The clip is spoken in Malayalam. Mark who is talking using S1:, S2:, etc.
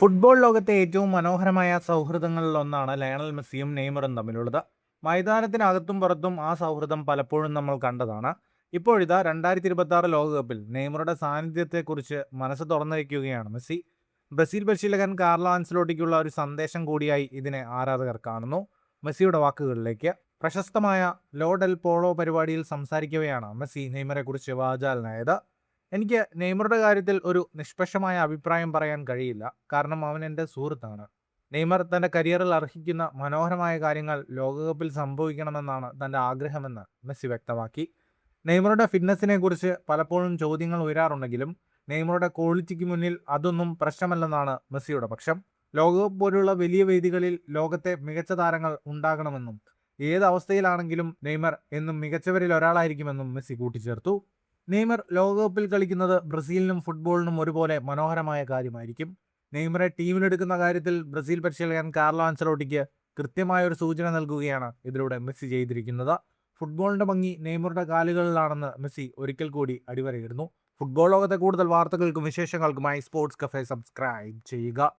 S1: ഫുട്ബോൾ ലോകത്തെ ഏറ്റവും മനോഹരമായ സൗഹൃദങ്ങളിലൊന്നാണ് ലയണൽ മെസ്സിയും നെയ്മറും തമ്മിലുള്ളത്. മൈതാനത്തിനകത്തും പുറത്തും ആ സൗഹൃദം പലപ്പോഴും നമ്മൾ കണ്ടതാണ്. ഇപ്പോഴിതാ 2026 ലോകകപ്പിൽ നെയ്മറുടെ സാന്നിധ്യത്തെക്കുറിച്ച് മനസ്സ് തുറന്നു വയ്ക്കുകയാണ് മെസ്സി. ബ്രസീൽ പരിശീലകൻ കാർലോ ആൻസലോട്ടിക്കുള്ള ഒരു സന്ദേശം കൂടിയായി ഇതിനെ ആരാധകർ കാണുന്നു. മെസ്സിയുടെ വാക്കുകളിലേക്ക്. പ്രശസ്തമായ ലോ ഡെൽ പോളോ പരിപാടിയിൽ സംസാരിക്കവെയാണ് മെസ്സി നെയ്മറെക്കുറിച്ച് വാചാലനായത്. എനിക്ക് നെയ്മറുടെ കാര്യത്തിൽ ഒരു നിഷ്പക്ഷമായ അഭിപ്രായം പറയാൻ കഴിയില്ല. കാരണം അവൻ എൻ്റെ സുഹൃത്താണ്. നെയ്മർ തൻ്റെ കരിയറിൽ അർഹിക്കുന്ന മനോഹരമായ കാര്യങ്ങൾ ലോകകപ്പിൽ സംഭവിക്കണമെന്നാണ് തൻ്റെ ആഗ്രഹമെന്ന് മെസ്സി വ്യക്തമാക്കി. നെയ്മറുടെ ഫിറ്റ്നസിനെക്കുറിച്ച് പലപ്പോഴും ചോദ്യങ്ങൾ ഉയരാറുണ്ടെങ്കിലും നെയ്മറുടെ ക്വാളിറ്റിക്ക് മുന്നിൽ അതൊന്നും പ്രശ്നമല്ലെന്നാണ് മെസ്സിയുടെ പക്ഷം. ലോകകപ്പ് പോലുള്ള വലിയ വേദികളിൽ ലോകത്തെ മികച്ച താരങ്ങൾ ഉണ്ടാകണമെന്നും ഏത് അവസ്ഥയിലാണെങ്കിലും നെയ്മർ എന്നും മികച്ചവരിൽ ഒരാളായിരിക്കുമെന്നും മെസ്സി കൂട്ടിച്ചേർത്തു. നെയ്മർ ലോകകപ്പിൽ കളിക്കുന്നത് ബ്രസീലിനും ഫുട്ബോളിനും ഒരുപോലെ മനോഹരമായ കാര്യമായിരിക്കും. നെയ്മറെ ടീമിലെടുക്കുന്ന കാര്യത്തിൽ ബ്രസീൽ പരിശീലകൻ കാർലോ ആൻസലോട്ടിക്ക് കൃത്യമായ ഒരു സൂചന നൽകുകയാണ് ഇതിലൂടെ മെസ്സി ചെയ്തിരിക്കുന്നത്. ഫുട്ബോളിന്റെ ഭംഗി നെയ്മറുടെ കാലുകളിലാണെന്ന് മെസ്സി ഒരിക്കൽ കൂടി അടിവരയിടുന്നു. ഫുട്ബോൾ ലോകത്തെ കൂടുതൽ വാർത്തകൾക്കും വിശേഷങ്ങൾക്കുമായി സ്പോർട്സ് കഫേ സബ്സ്ക്രൈബ് ചെയ്യുക.